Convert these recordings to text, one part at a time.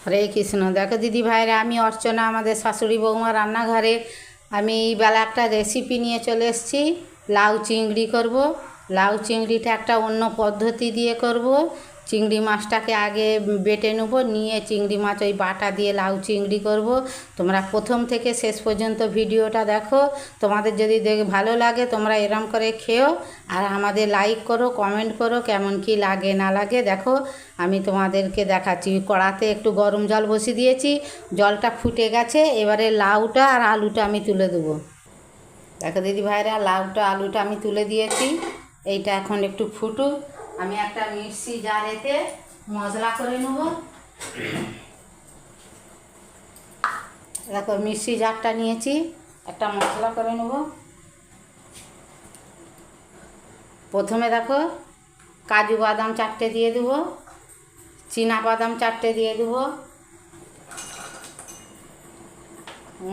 হরে কৃষ্ণ। দেখো দিদি ভাইরা, আমি অর্চনা, আমাদের শাশুড়ি বৌমা রান্নাঘরে। আমি এই বেলা একটা রেসিপি নিয়ে চলে এসেছি। লাউ চিংড়ি করব। লাউ চিংড়িটা একটা অন্য পদ্ধতি দিয়ে করব। চিংড়ি মাছটাকে আগে বেটে নেব, নিয়ে চিংড়ি মাছ ওই বাটা দিয়ে লাউ চিংড়ি করব। তোমরা প্রথম থেকে শেষ পর্যন্ত ভিডিওটা দেখো। তোমাদের যদি ভালো লাগে তোমরা এরম করে খেও, আর আমাদের লাইক করো, কমেন্ট করো কেমন কি লাগে না লাগে। দেখো আমি তোমাদেরকে দেখাচ্ছি। কড়াতে একটু গরম জল বসিয়ে দিয়েছি, জলটা ফুটে গেছে। এবারে লাউটা আর আলুটা আমি তুলে দেবো। দেখো দিদি ভাইরা, লাউটা আলুটা আমি তুলে দিয়েছি। এইটা এখন একটু ফুটুক। আমি একটা মিক্সি জারেতে মশলা করে নেব। দেখো মিক্সি জারটা নিয়েছি, একটা মশলা করে নেব। প্রথমে দেখো কাজু বাদাম 4টে দিয়ে দেবো, চীনা বাদাম 4টে দিয়ে দেবো,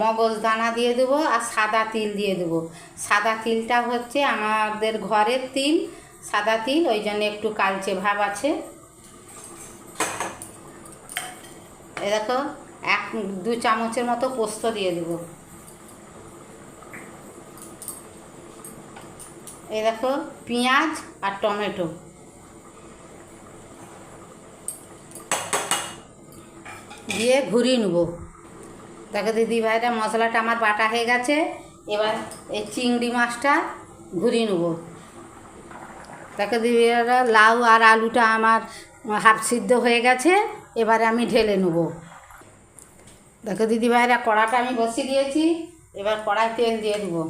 মগজ দানা দিয়ে দেবো, আর সাদা তিল দিয়ে দেবো। সাদা তিলটা হচ্ছে আমাদের ঘরের তিল, সাদা তিল, ওই জন্য একটু কালচে ভাব আছে। এই দেখো 1-2 চামচের মতো পোস্ত দিয়ে দেবো। এই দেখো পেঁয়াজ আর টমেটো দিয়ে ঘুরিয়ে নেবো। দেখো দিদি ভাইরা, মশলাটা আমার বাটা হয়ে গেছে। এবার এই চিংড়ি মাছটা ঘুরিয়ে নেবো। দেখো দিদি ভাইরা, লাউ আর আলুটা আমার হাফ সিদ্ধ হয়ে গেছে। এবারে আমি ঢেলে নেবো। দেখো দিদি ভাইরা, কড়াটা আমি বসিয়ে দিয়েছি। এবার কড়াই তেল দিয়ে দেবো।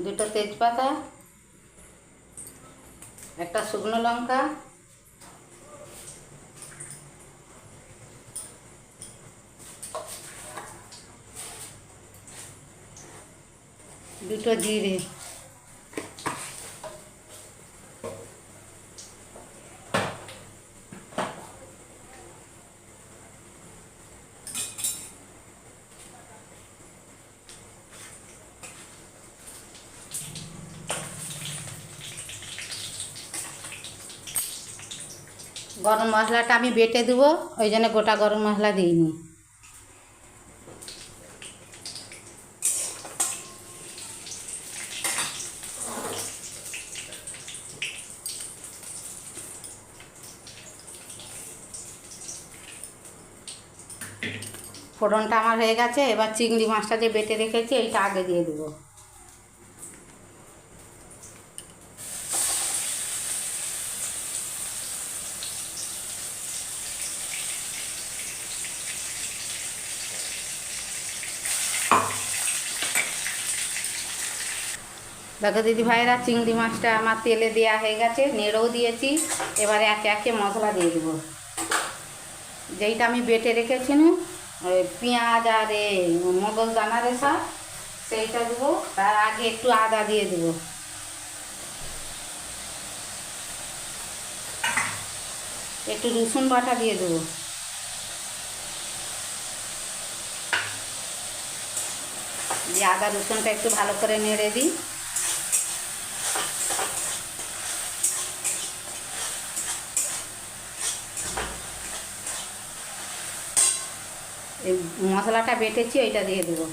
দুটো তেজপাতা, একটা শুকনো লঙ্কা, দুটো জিরে, গরম মশলাটা আমি বেটে দেবো, ওই জন্য গোটা গরম মশলা দিইনি। ফোড়নটা আমার হয়ে গেছে। এবার চিংড়ি মাছটা যে বেটে রেখেছি এইটা আগে দিয়ে দেবো। দেখো দিদি ভাইরা, চিংড়ি মাছটা আমার তেলে দেওয়া হয়ে গেছে, নেড়েও দিয়েছি। এবারে একে একে মশলা দিয়ে দেবো। যেইটা আমি বেটে রেখেছি না, ওই পেঁয়াজ আর মগজ দানা রেখা, সেইটা দেবো। তার আগে একটু আদা দিয়ে দেবো। একটু রসুন বাটা দিয়ে দেবো। দিয়ে আদা রসুনটা একটু ভালো করে নেড়ে দিই। এই মশলাটা বেটেছি ওইটা দিয়ে দেবো।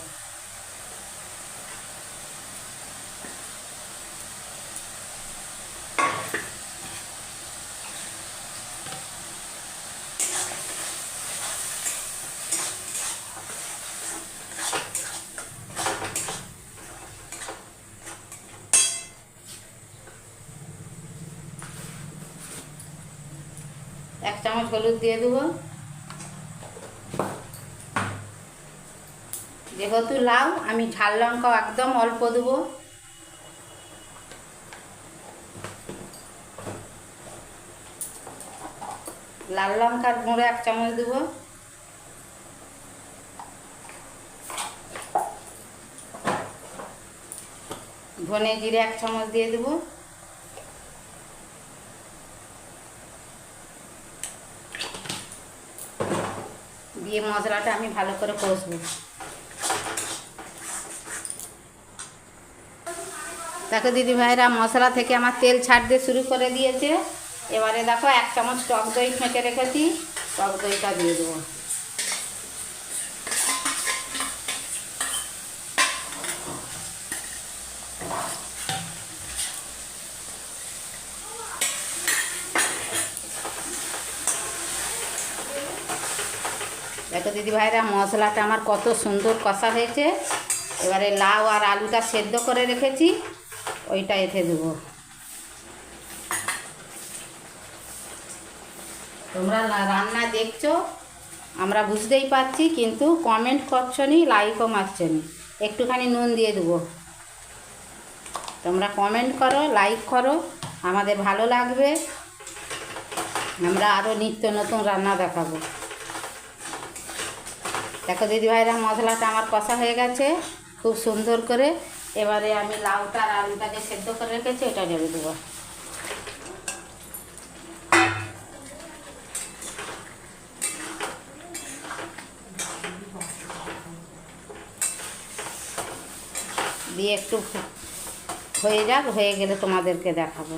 এক চামচ হলুদ দিয়ে দেবো। যেহেতু লাউ, আমি ঝাল লঙ্কাও একদম অল্প দেবো। লাল লঙ্কার গুঁড়ো 1 চামচ দেবো। ধনে জিরে 1 চামচ দিয়ে দেবো। দিয়ে মশলাটা আমি ভালো করে কষবো। দেখো দিদি ভাইরা মশলা থেকে আমার তেল ছাড়তে শুরু করে দিয়েছে। এবারে দেখো 1 চামচ টক দই ফেটে রেখেছি, টক দইটা দিয়ে দেবো। দেখো দিদি ভাইরা মশলাটা আমার কত সুন্দর কষা হয়েছে। এবারে লাউ আর আলুটা সেদ্ধ করে রেখেছি, ওইটা এতে দেবো। তোমরা রান্না দেখছো, আমরা বুঝতেই পারছি, কিন্তু কমেন্ট করছো নি, লাইকও মারছো নি। একটুখানি নুন দিয়ে দেবো। তোমরা কমেন্ট করো, লাইক করো, আমাদের ভালো লাগবে, আমরা আরও নিত্য নতুন রান্না দেখাবো। দেখো দিদি ভাইরা মশলাটা আমার কষা হয়ে গেছে খুব সুন্দর করে। এবারে আমি লাউটা আর আলুটাকে সেদ্ধ করে রেখেছি, ওটা ঢেলে দেবো। দিয়ে একটু হয়ে যাক, হয়ে গেলে তোমাদেরকে দেখাবো।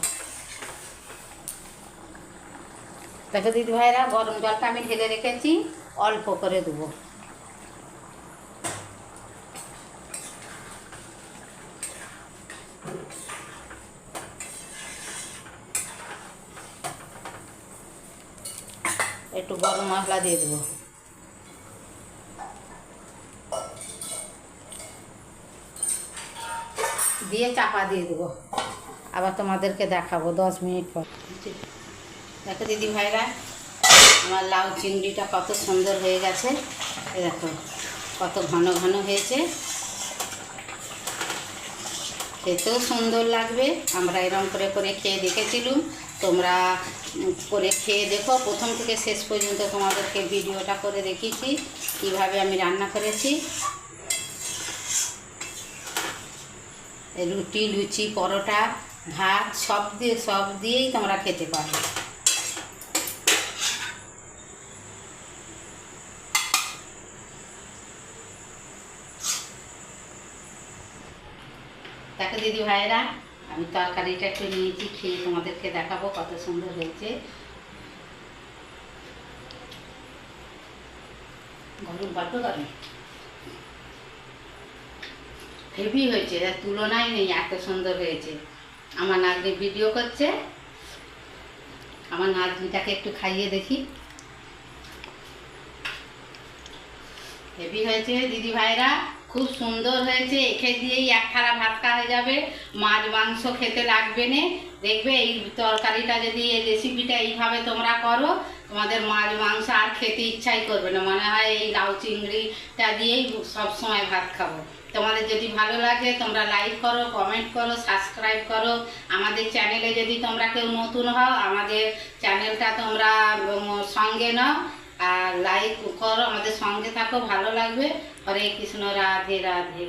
দেখো দিদি ভাইরা গরম জলটা আমি ঢেলে রেখেছি, অল্প করে দেবো। একটু গরম মশলা দিয়ে দেবো। দিয়ে চাপা দিয়ে দেবো, আবার তোমাদেরকে দেখাবো 10 মিনিট পর। দেখো দিদি ভাইরা আমার লাউ চিংড়িটা কত সুন্দর হয়ে গেছে। এই দেখো কত ঘন ঘন হয়েছে, খেতেও সুন্দর লাগবে। আমরা এরকম করে করে খেয়ে দেখেছিলাম, তোমরা করে খেয়ে দেখো। প্রথম থেকে শেষ পর্যন্ত তোমাদেরকে ভিডিওটা করে দেখিয়েছি কীভাবে আমি রান্না করেছি। রুটি, লুচি, পরোটা, ভাত সব দিয়েই তোমরা খেতে পারো। দেখো দিদি ভাইরা আমি তরকারিটা একটু নিয়েছি, খেয়ে তোমাদেরকে দেখাবো কত সুন্দর হয়েছে। গরম বড্ড গরম, হেভি হয়েছে, এর তুলনায় নেই, এত সুন্দর হয়েছে। আমার নাতনি ভিডিও করছে, আমার নাতনিটাকে একটু খাইয়ে দেখি। হেভি হয়েছে দিদি ভাইরা, খুব সুন্দর হয়েছে। একে দিয়েই 1 থালা ভাত খাওয়া হয়ে যাবে, মাছ মাংস খেতে লাগবে না। দেখবে এই তরকারিটা যদি, এই রেসিপিটা এইভাবে তোমরা করো, তোমাদের মাছ মাংস আর খেতে ইচ্ছাই করবে না, মনে হয় এই লাউ চিংড়িটা দিয়েই সবসময় ভাত খাবো। তোমাদের যদি ভালো লাগে তোমরা লাইক করো, কমেন্ট করো, সাবস্ক্রাইব করো। আমাদের চ্যানেলে যদি তোমরা কেউ নতুন হও, আমাদের চ্যানেলটা তোমরা সঙ্গে নাও আর লাইক করো, আমাদের সঙ্গে থাকো, ভালো লাগবে। হরে কৃষ্ণ, রাধে রাধে।